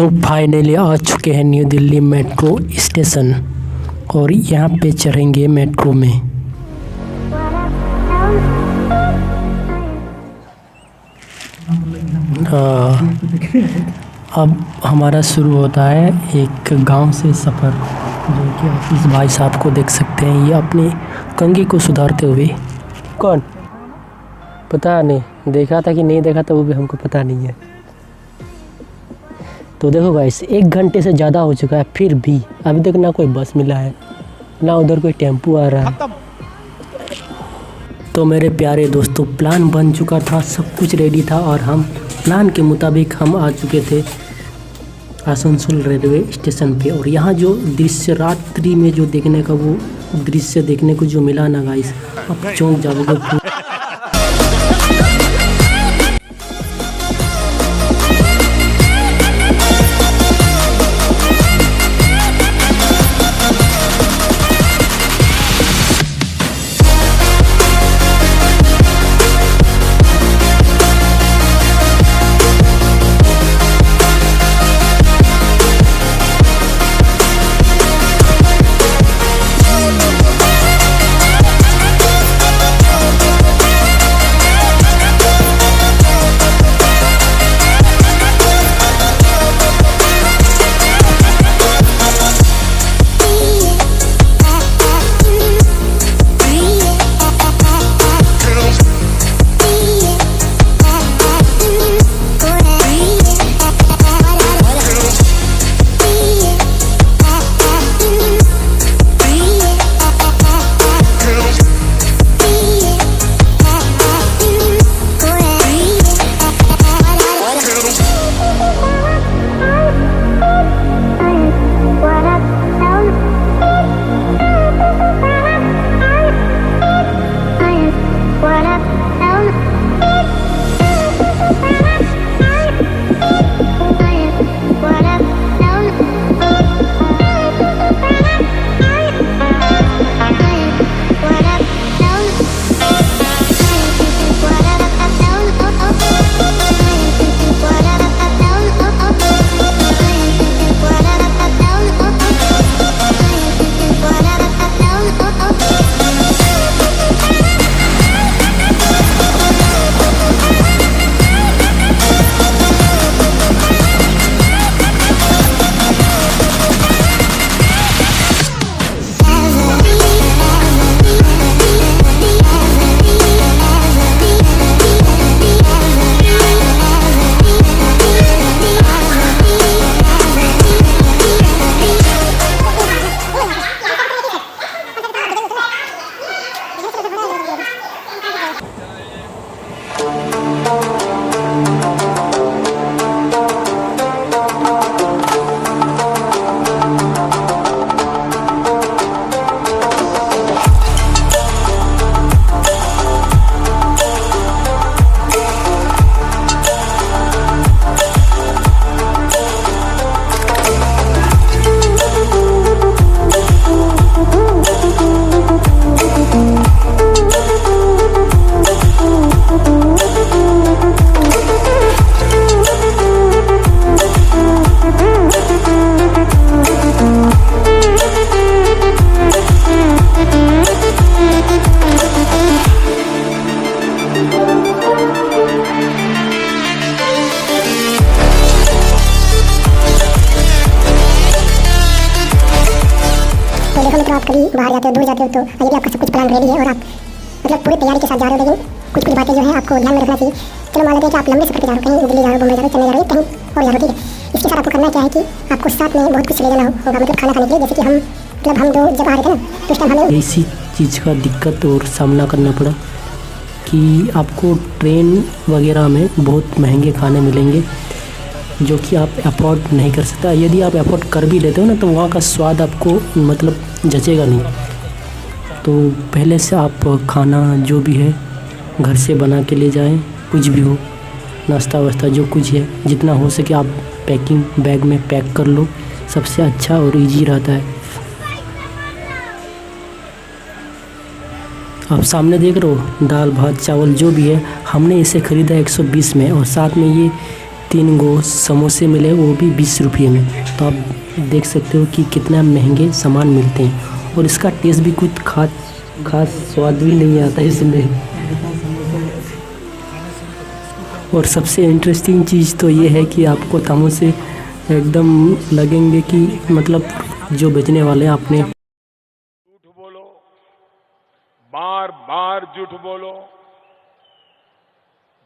तो फाइनली आ चुके हैं न्यू दिल्ली मेट्रो स्टेशन और यहाँ पे चढ़ेंगे मेट्रो में। अब हमारा शुरू होता है एक गांव से सफ़र, जो कि आप इस भाई साहब को देख सकते हैं, ये अपने कंघी को सुधारते हुए। कौन पता नहीं, देखा था कि नहीं देखा था वो भी हमको पता नहीं है। तो देखो गाइस, 1 घंटे से ज़्यादा हो चुका है, फिर भी अभी तक ना कोई बस मिला है ना उधर कोई टेम्पो आ रहा है। तो मेरे प्यारे दोस्तों, प्लान बन चुका था, सब कुछ रेडी था और हम प्लान के मुताबिक हम आ चुके थे आसनसोल रेलवे स्टेशन पे। और यहाँ जो दृश्य रात्रि में जो देखने का वो दृश्य देखने को जो मिला ना गाइस, आप चौंक जाओगे। आप कभी बाहर जाते हो, दूर जाते हो, तो यदि आपका सब कुछ प्लान रेडी है और आप मतलब पूरी तैयारी के साथ जा रहे हो, लेकिन कुछ कुछ बातें जो है आपको ध्यान में रखना चाहिए। चलो मान लेते हैं कि आप लंबे सफर पे जा रहे हो, कहीं दिल्ली जा रहे हो, मुंबई जा रहे हो, चेन्नई जा रहे हो, कहीं और जा रहे हो, ठीक है। इसके साथ आपको करना क्या है कि आपको साथ में बहुत कुछ ले जाना होगा, मतलब खाना खाने के लिए। जैसे कि हम दो जब आ रहे थे ना, तो उस टाइम हमें इसी चीज़ का दिक्कत और सामना करना पड़ा कि आपको ट्रेन वगैरह में बहुत महंगे खाने मिलेंगे जो कि आप अफोर्ड नहीं कर सकता। यदि आप अफोर्ड कर भी लेते हो ना, तो वहाँ का स्वाद आपको मतलब जचेगा नहीं। तो पहले से आप खाना जो भी है घर से बना के ले जाएं, कुछ भी हो, नाश्ता वास्ता जो कुछ है, जितना हो सके आप पैकिंग बैग में पैक कर लो, सबसे अच्छा और इजी रहता है। आप सामने देख रहे हो दाल भात चावल जो भी है, हमने इसे ख़रीदा 120 में, और साथ में ये 3 गो समोसे मिले, वो भी 20 रुपये में। तो आप देख सकते हो कि कितना महंगे सामान मिलते हैं, और इसका टेस्ट भी कुछ खास स्वाद भी नहीं आता इसमें। और सबसे इंटरेस्टिंग चीज़ तो ये है कि आपको समोसे एकदम लगेंगे कि मतलब जो बेचने वाले आपने झूठ बोलो, बार बार झूठ बोलो,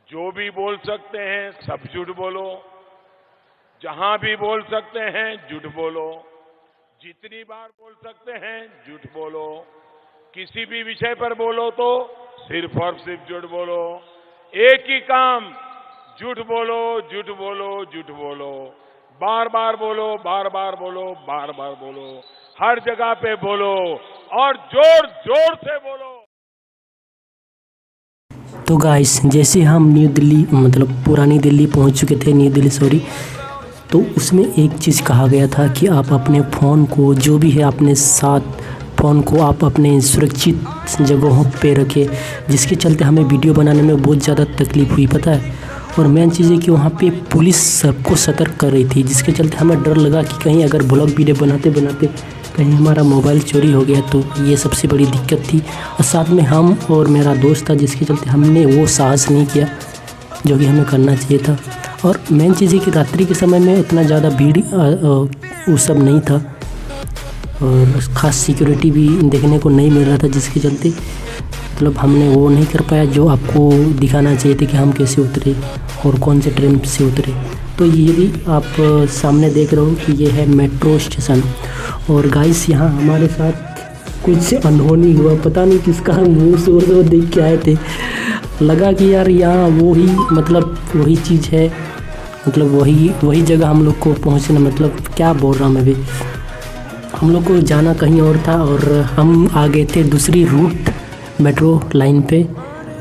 जो भी बोल सकते हैं सब झूठ बोलो, जहां भी बोल सकते हैं झूठ बोलो, जितनी बार बोल सकते हैं झूठ बोलो, किसी भी विषय पर बोलो तो सिर्फ और सिर्फ झूठ बोलो। एक ही काम, झूठ बोलो, झूठ बोलो, झूठ बोलो, बार बार बोलो, बार बार बोलो, बार बार बोलो, हर जगह पे बोलो और जोर जोर से बोलो। तो गाइस, जैसे हम न्यू दिल्ली मतलब पुरानी दिल्ली पहुंच चुके थे, न्यू दिल्ली सॉरी, तो उसमें एक चीज़ कहा गया था कि आप अपने फ़ोन को, जो भी है अपने साथ, फ़ोन को आप अपने सुरक्षित जगहों पे रखें, जिसके चलते हमें वीडियो बनाने में बहुत ज़्यादा तकलीफ़ हुई, पता है। और मेन चीज़ है कि वहाँ पे पुलिस सबको सतर्क कर रही थी, जिसके चलते हमें डर लगा कि कहीं अगर ब्लॉग वीडियो बनाते बनाते कहीं हमारा मोबाइल चोरी हो गया तो ये सबसे बड़ी दिक्कत थी। और साथ में हम और मेरा दोस्त था, जिसके चलते हमने वो साहस नहीं किया जो कि हमें करना चाहिए था। और मेन चीज़ है कि रात्रि के समय में इतना ज़्यादा भीड़ वो सब नहीं था, और ख़ास सिक्योरिटी भी देखने को नहीं मिल रहा था, जिसके चलते मतलब हमने वो नहीं कर पाया जो आपको दिखाना चाहिए था कि हम कैसे उतरे और कौन से ट्रेन से उतरे। तो ये भी आप सामने देख रहे हो कि ये है मेट्रो स्टेशन। और गाइस, यहाँ हमारे साथ कुछ अनहोनी हुआ, पता नहीं किसका मुँह से वो देख के आए थे, लगा कि यार यहाँ वही चीज़ है, मतलब वही जगह हम लोग को पहुँचना, मतलब क्या बोल रहा हूँ मैं भी, हम लोग को जाना कहीं और था और हम आ गए थे दूसरी रूट मेट्रो लाइन पे।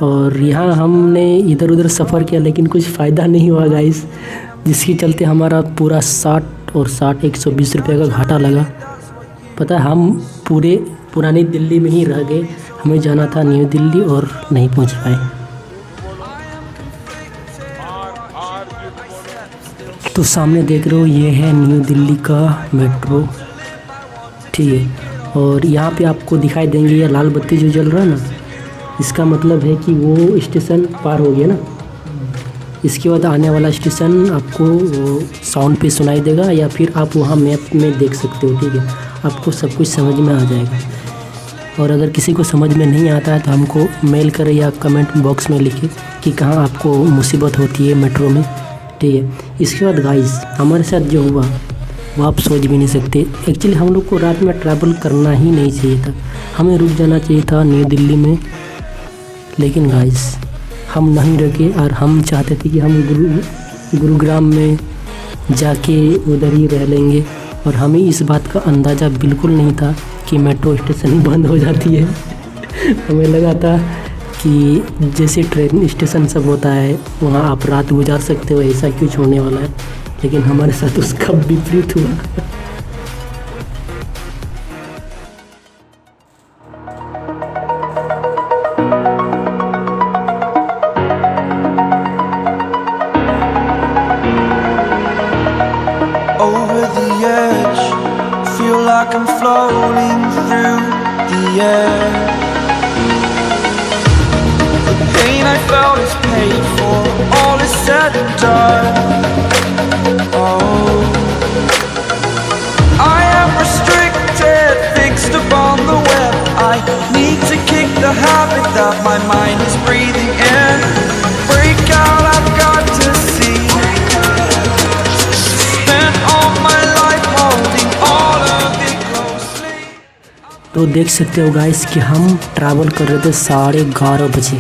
और यहाँ हमने इधर उधर सफ़र किया लेकिन कुछ फ़ायदा नहीं हुआ गाइस, जिसके चलते हमारा पूरा 120 रुपये का घाटा लगा। पता है, हम पूरे पुरानी दिल्ली में ही रह गए, हमें जाना था न्यू दिल्ली और नहीं पहुँच पाए। तो सामने देख रहे हो, ये है न्यू दिल्ली का मेट्रो, ठीक है। और यहाँ पे आपको दिखाई देंगे ये लाल बत्ती जो जल रहा है ना, इसका मतलब है कि वो स्टेशन पार हो गया ना। इसके बाद आने वाला स्टेशन आपको साउंड पे सुनाई देगा, या फिर आप वहाँ मैप में देख सकते हो, ठीक है। आपको सब कुछ समझ में आ जाएगा। और अगर किसी को समझ में नहीं आता है तो हमको मेल करें या कमेंट बॉक्स में लिखें कि कहाँ आपको मुसीबत होती है मेट्रो में, ठीक है। इसके बाद गाइस, हमारे साथ जो हुआ वो आप सोच भी नहीं सकते। एक्चुअली हम लोग को रात में ट्रैवल करना ही नहीं चाहिए था, हमें रुक जाना चाहिए था न्यू दिल्ली में, लेकिन गाइस हम नहीं रुके। और हम चाहते थे कि हम गुरुग्राम में जाके उधर ही रह लेंगे, और हमें इस बात का अंदाज़ा बिल्कुल नहीं था कि मेट्रो स्टेशन बंद हो जाती है। हमें लगा था कि जैसे ट्रेन स्टेशन सब होता है वहाँ आप रात गुजार सकते हो, ऐसा कुछ होने वाला है, लेकिन हमारे साथ उसका विपरीत हुआ। Over the edge, feel like I'm floating through the air. The pain I felt is paid for, all is said and done. Oh, I am restricted, fixed upon the web. I need to kick the habit that my mind is breathing in. Break out, I've got to see. तो देख सकते हो guys कि हम travel कर रहे थे 11:30 बजे।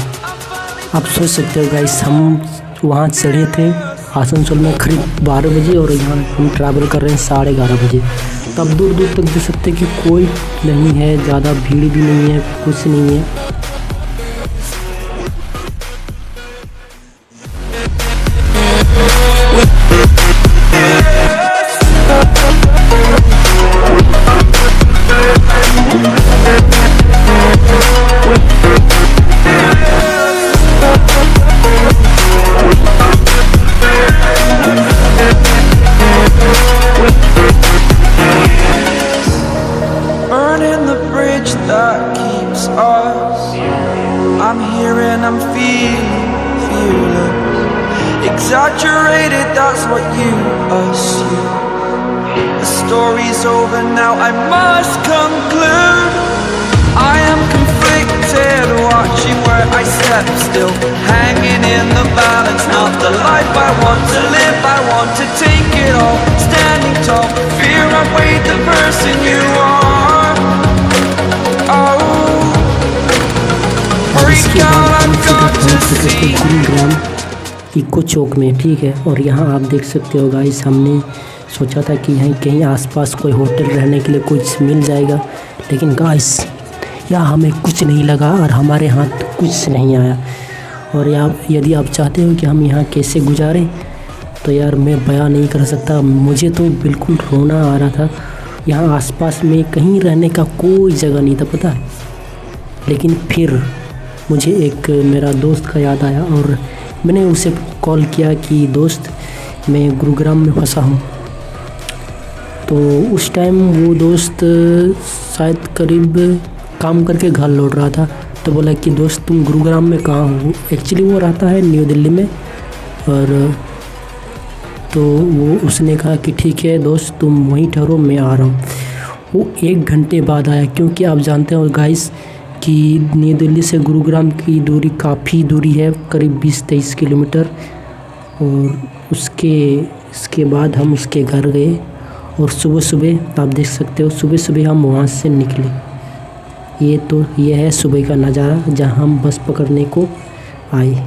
आप सोच सकते हो गाइस, हम वहाँ चढ़े थे आसनसोल में करीब 12 बजे, और यहाँ हम ट्रैवल कर रहे हैं 11:30 बजे। तब दूर दूर तक देख सकते कि कोई नहीं है, ज़्यादा भीड़ भी नहीं है, कुछ नहीं है। us, you. The story's over now, I must conclude. I am conflicted, watching where I step still, hanging in the balance, not the life I want to live. I want to take it all, standing tall, fear I weighed the person you are. Oh, break इसके out, बाद I've got to पहुंच चुके थे see. Gurugram eco चौक में, ठीक है। और यहाँ आप देख सकते हो गाइस, हमने सोचा था कि यहीं कहीं आसपास कोई होटल रहने के लिए कुछ मिल जाएगा, लेकिन गाइस यहाँ हमें कुछ नहीं लगा और हमारे हाथ कुछ नहीं आया। और यदि आप चाहते हो कि हम यहाँ कैसे गुजारें तो यार मैं बयां नहीं कर सकता। मुझे तो बिल्कुल रोना आ रहा था। यहाँ आसपास में कहीं रहने का कोई जगह नहीं था, पता है। लेकिन फिर मुझे एक मेरा दोस्त का याद आया और मैंने उसे कॉल किया कि दोस्त मैं गुरुग्राम में फंसा हूँ। तो उस टाइम वो दोस्त शायद करीब काम करके घर लौट रहा था। तो बोला कि दोस्त तुम गुरुग्राम में कहाँ हो। एक्चुअली वो रहता है न्यू दिल्ली में। और तो वो उसने कहा कि ठीक है दोस्त तुम वहीं ठहरो, मैं आ रहा हूँ। वो 1 घंटे बाद आया, क्योंकि आप जानते हो गाइस कि न्यू दिल्ली से गुरुग्राम की दूरी काफ़ी दूरी है, करीब 20-23 किलोमीटर। और इसके बाद हम उसके घर गए और सुबह सुबह आप देख सकते हो, सुबह सुबह हम वहाँ से निकले। ये है सुबह का नज़ारा जहाँ हम बस पकड़ने को आए।